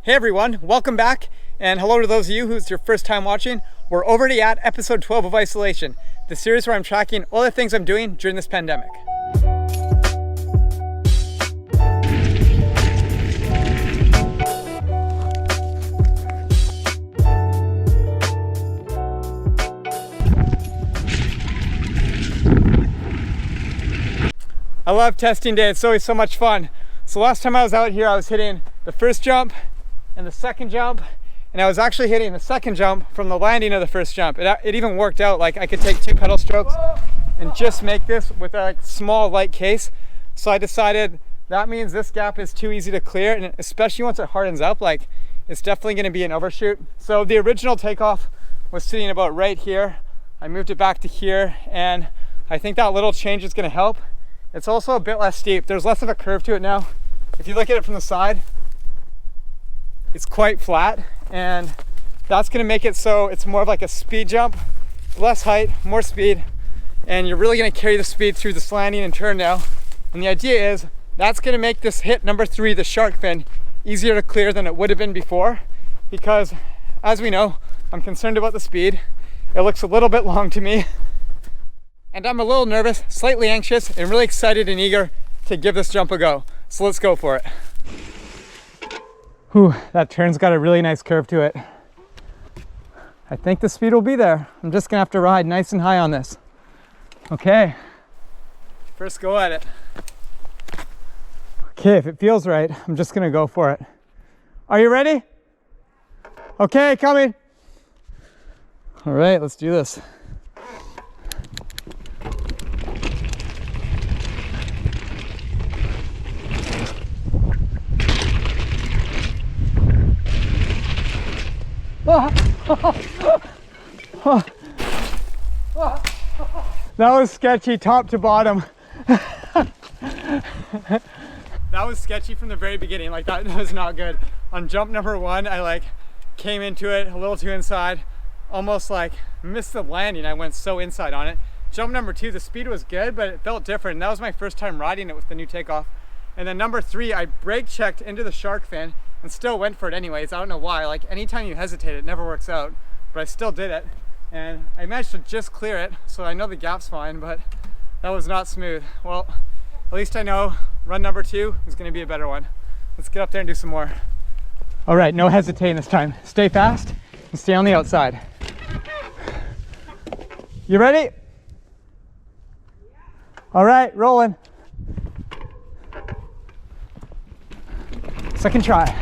Hey everyone, welcome back, and hello to those of you who's your first time watching. We're already at episode 12 of Isolation, the series where I'm tracking all the things I'm doing during this pandemic. I love testing day, it's always so much fun. So last time I was out here, I was hitting the first jump and the second jump, and I was actually hitting the second jump from the landing of the first jump. It even worked out, like I could take 2 pedal strokes and just make this with a small light case. So I decided that means this gap is too easy to clear, and especially once it hardens up, like it's definitely gonna be an overshoot. So the original takeoff was sitting about right here. I moved it back to here, and I think that little change is gonna help. It's also a bit less steep. There's less of a curve to it now. If you look at it from the side, it's quite flat, and that's gonna make it so it's more of like a speed jump, less height, more speed, and you're really gonna carry the speed through this landing and turn now. And the idea is that's gonna make this hit number 3, the shark fin, easier to clear than it would have been before, because as we know, I'm concerned about the speed. It looks a little bit long to me, and I'm a little nervous, slightly anxious, and really excited and eager to give this jump a go. So let's go for it. Whew, that turn's got a really nice curve to it. I think the speed will be there. I'm just gonna have to ride nice and high on this. Okay, first go at it. Okay, if it feels right, I'm just gonna go for it. Are you ready? Okay, coming. All right, let's do this. That was sketchy top to bottom. That was sketchy from the very beginning. Like that was not good. On jump number 1, I came into it a little too inside, almost missed the landing. I went so inside on it. Jump number 2, the speed was good, but it felt different. And that was my first time riding it with the new takeoff. And then number 3, I brake checked into the shark fin and still went for it anyways. I don't know why. Anytime you hesitate, it never works out, but I still did it. And I managed to just clear it, so I know the gap's fine, but that was not smooth. Well, at least I know run number 2 is gonna be a better one. Let's get up there and do some more. All right, no hesitating this time. Stay fast and stay on the outside. You ready? All right, rolling. Second try.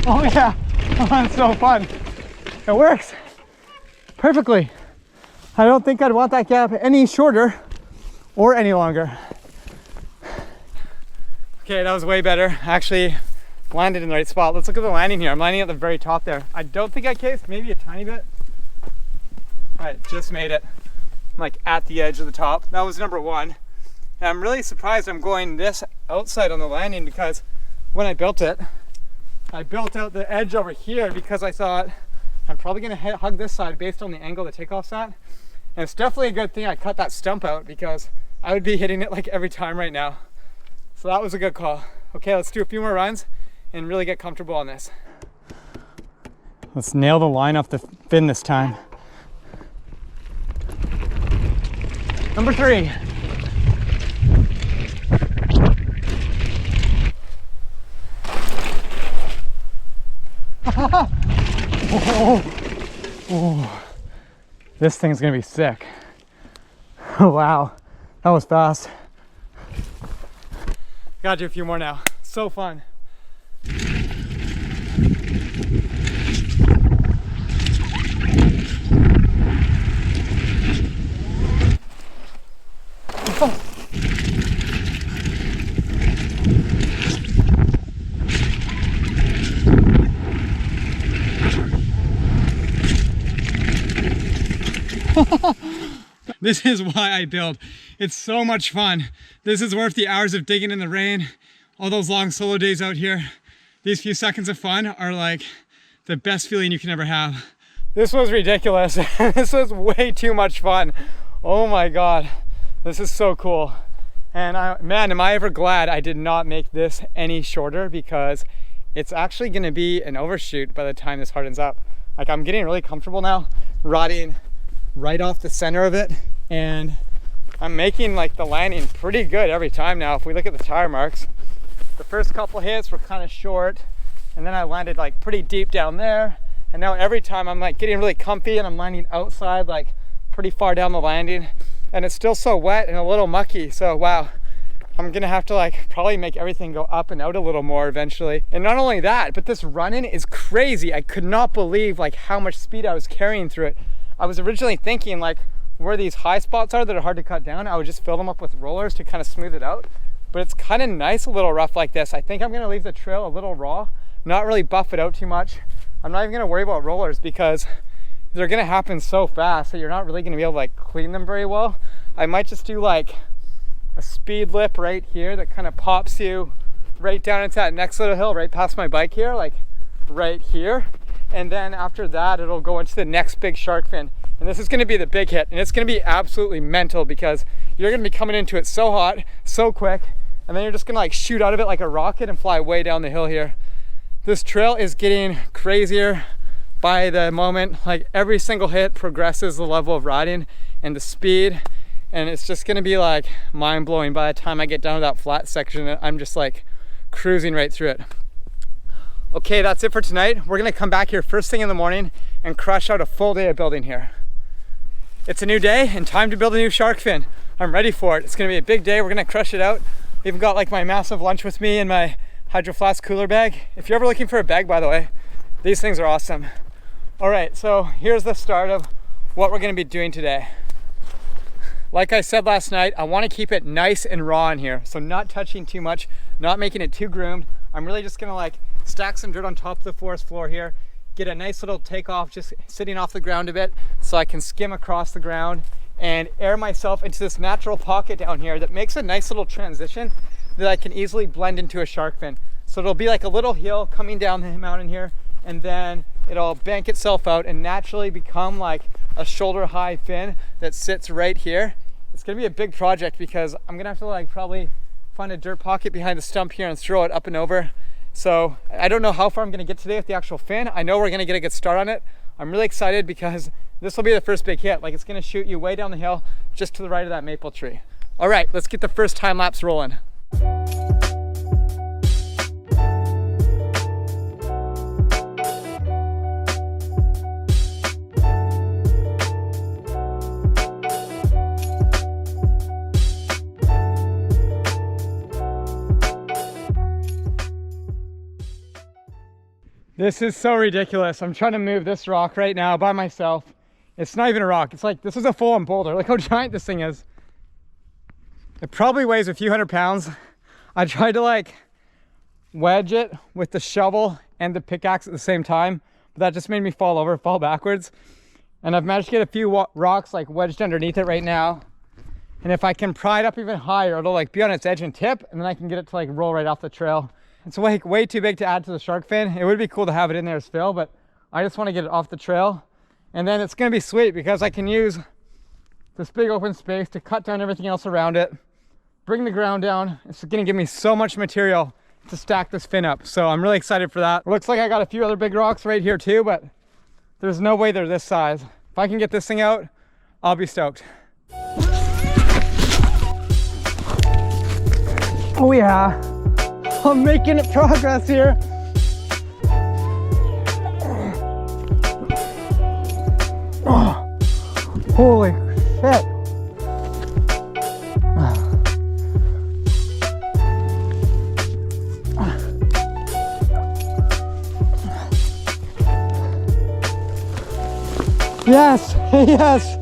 Oh yeah, oh, that's so fun. It works perfectly. I don't think I'd want that gap any shorter or any longer. Okay, that was way better. Actually landed in the right spot. Let's look at the landing here. I'm landing at the very top there. I don't think I cased, maybe a tiny bit. All right, just made it. I'm at the edge of the top. That was number 1. And I'm really surprised I'm going this outside on the landing, because when I built it, I built out the edge over here because I thought I'm probably gonna hug this side based on the angle the takeoff's at. And it's definitely a good thing I cut that stump out, because I would be hitting it every time right now. So that was a good call. Okay, let's do a few more runs and really get comfortable on this. Let's nail the line off the fin this time. Number 3. Oh, this thing's gonna be sick. Oh, wow, that was fast. Gotta do a few more now. So fun. Oh. This is why I build. It's so much fun. This is worth the hours of digging in the rain, all those long solo days out here. These few seconds of fun are the best feeling you can ever have. This was ridiculous. This was way too much fun. Oh my God, this is so cool. And man, am I ever glad I did not make this any shorter, because it's actually gonna be an overshoot by the time this hardens up. Like, I'm getting really comfortable now riding right off the center of it, and I'm making like the landing pretty good every time now. If we look at the tire marks, the first couple hits were kind of short, and then I landed like pretty deep down there, and now every time I'm like getting really comfy and I'm landing outside like pretty far down the landing, and it's still so wet and a little mucky. So wow, I'm gonna have to like probably make everything go up and out a little more eventually. And not only that, but this running is crazy. I could not believe like how much speed I was carrying through it. I was originally thinking like where these high spots are that are hard to cut down, I would just fill them up with rollers to kind of smooth it out. But it's kind of nice a little rough like this. I think I'm gonna leave the trail a little raw, not really buff it out too much. I'm not even gonna worry about rollers because they're gonna happen so fast that you're not really gonna be able to like clean them very well. I might just do like a speed lip right here that kind of pops you right down into that next little hill right past my bike here, like right here. And then after that, it'll go into the next big shark fin. And this is gonna be the big hit, and it's gonna be absolutely mental because you're gonna be coming into it so hot, so quick, and then you're just gonna like shoot out of it like a rocket and fly way down the hill here. This trail is getting crazier by the moment. Like every single hit progresses the level of riding and the speed, and it's just gonna be like mind-blowing by the time I get down to that flat section. I'm just like cruising right through it. Okay, that's it for tonight. We're gonna come back here first thing in the morning and crush out a full day of building here. It's a new day and time to build a new shark fin. I'm ready for it. It's gonna be a big day. We're gonna crush it out. I've even got like my massive lunch with me in my Hydro Flask cooler bag. If you're ever looking for a bag, by the way, these things are awesome. All right, so here's the start of what we're gonna be doing today. Like I said last night, I wanna keep it nice and raw in here. So not touching too much, not making it too groomed. I'm really just gonna like stack some dirt on top of the forest floor here, get a nice little takeoff just sitting off the ground a bit so I can skim across the ground and air myself into this natural pocket down here that makes a nice little transition that I can easily blend into a shark fin. So it'll be like a little hill coming down the mountain here, and then it'll bank itself out and naturally become like a shoulder high fin that sits right here. It's gonna be a big project because I'm gonna have to like probably find a dirt pocket behind the stump here and throw it up and over. So I don't know how far I'm gonna get today with the actual fin. I know we're gonna get a good start on it. I'm really excited because this will be the first big hit. Like it's gonna shoot you way down the hill just to the right of that maple tree. All right, let's get the first time lapse rolling. This is so ridiculous. I'm trying to move this rock right now by myself. It's not even a rock. It's like, this is a full-on boulder. Look how giant this thing is. It probably weighs a few 100 pounds. I tried to like wedge it with the shovel and the pickaxe at the same time, but that just made me fall over, fall backwards. And I've managed to get a few rocks like wedged underneath it right now. And if I can pry it up even higher, it'll like be on its edge and tip, and then I can get it to like roll right off the trail. It's way too big to add to the shark fin. It would be cool to have it in there as fill, but I just want to get it off the trail. And then it's going to be sweet because I can use this big open space to cut down everything else around it, bring the ground down. It's going to give me so much material to stack this fin up. So I'm really excited for that. It looks like I got a few other big rocks right here too, but there's no way they're this size. If I can get this thing out, I'll be stoked. Oh yeah. I'm making progress here. Oh, holy shit. Yes, yes,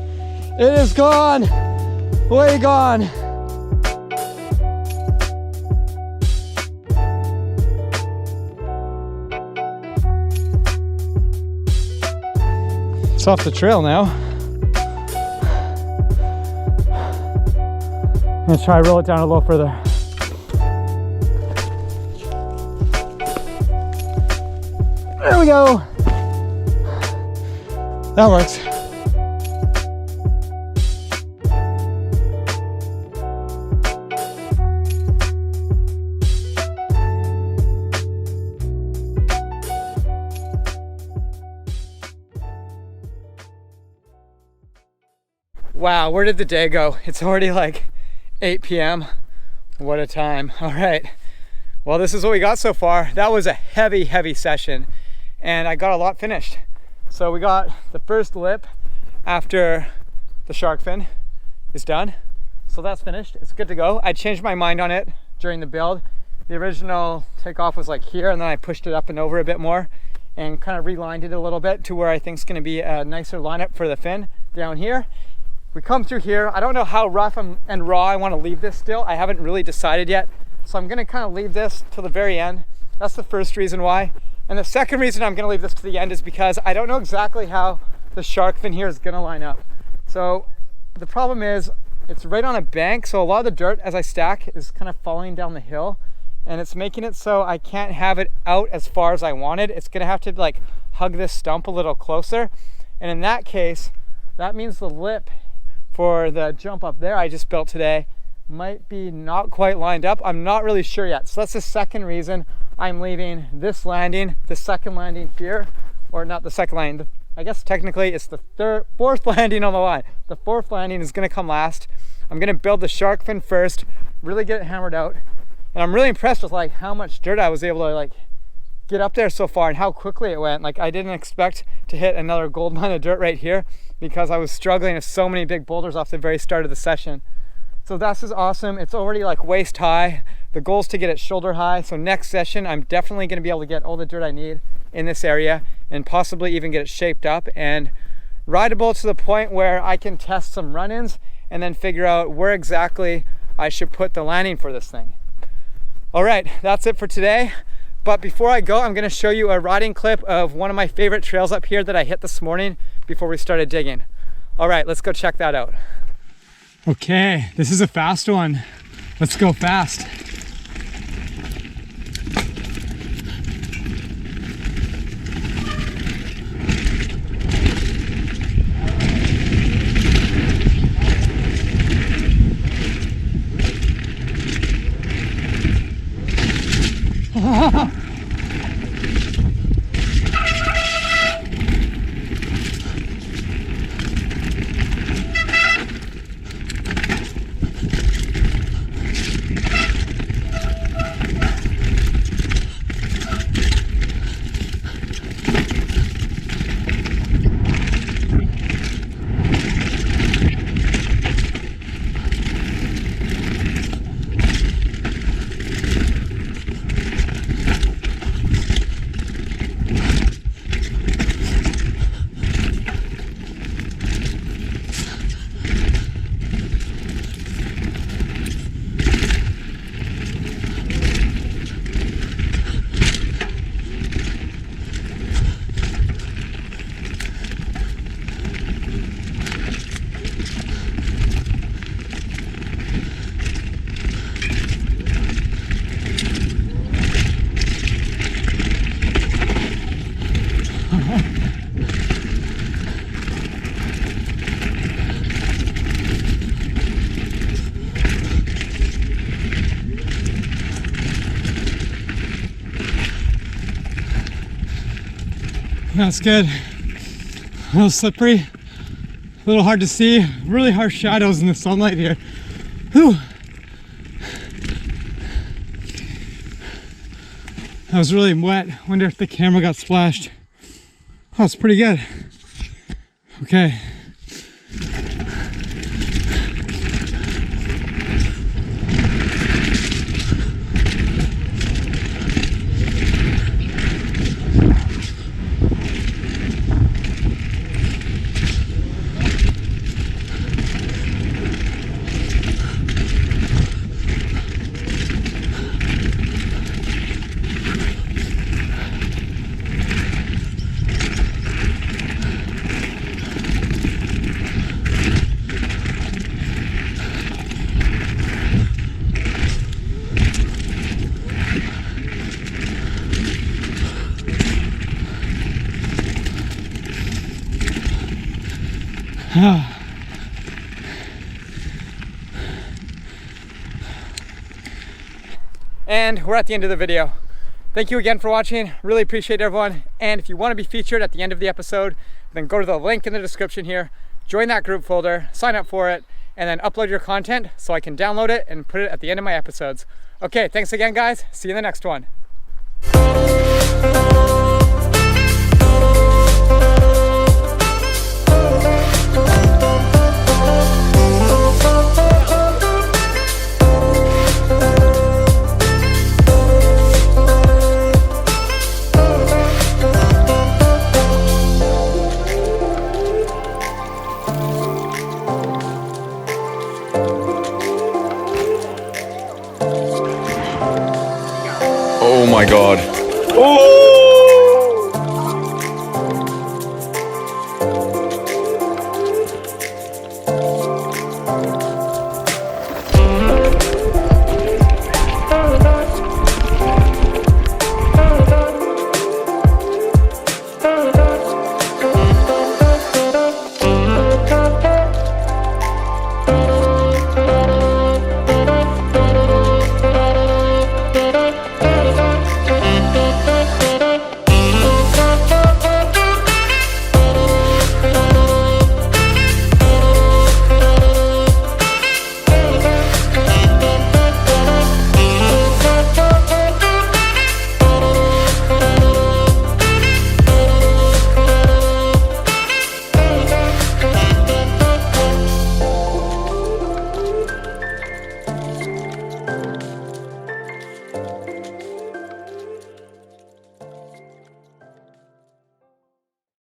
it is gone, way gone. It's off the trail now. I'm gonna try to roll it down a little further. There we go. That works. Wow, where did the day go? It's already like 8 p.m. What a time. All right. Well, this is what we got so far. That was a heavy session, and I got a lot finished. So we got the first lip after the shark fin is done. So that's finished. It's good to go. I changed my mind on it during the build. The original takeoff was like here, and then I pushed it up and over a bit more and kind of relined it a little bit to where I think is going to be a nicer lineup for the fin down here. We come through here. I don't know how rough and raw I want to leave this still. I haven't really decided yet. So I'm going to kind of leave this till the very end. That's the first reason why. And the second reason I'm going to leave this to the end is because I don't know exactly how the shark fin here is going to line up. So the problem is it's right on a bank. So a lot of the dirt as I stack is kind of falling down the hill, and it's making it so I can't have it out as far as I wanted. It's going to have to like hug this stump a little closer. And in that case, that means the lip for the jump up there I just built today might be not quite lined up. I'm not really sure yet. So that's the second reason I'm leaving this landing, the second landing here, or not the second landing. I guess technically it's the fourth landing on the line. The fourth landing is going to come last. I'm going to build the shark fin first, really get it hammered out. And I'm really impressed with like how much dirt I was able to like get up there so far and how quickly it went. Like I didn't expect to hit another gold mine of dirt right here because I was struggling with so many big boulders off the very start of the session. So this is awesome. It's already like waist high. The goal is to get it shoulder high. So next session, I'm definitely going to be able to get all the dirt I need in this area and possibly even get it shaped up and rideable to the point where I can test some run-ins and then figure out where exactly I should put the landing for this thing. All right, that's it for today. But before I go, I'm going to show you a riding clip of one of my favorite trails up here that I hit this morning before we started digging. All right, let's go check that out. Okay, this is a fast one. Let's go fast. That's good. A little slippery, a little hard to see, really harsh shadows in the sunlight here. Whew. That was really wet. Wonder if the camera got splashed. Oh, it's pretty good. Okay. And we're at the end of the video. Thank you again for watching. Really appreciate everyone. And if you want to be featured at the end of the episode, then go to the link in the description here, join that group folder, sign up for it, and then upload your content so I can download it and put it at the end of my episodes. Okay, thanks again, guys. See you in the next one. Oh my God. Oh!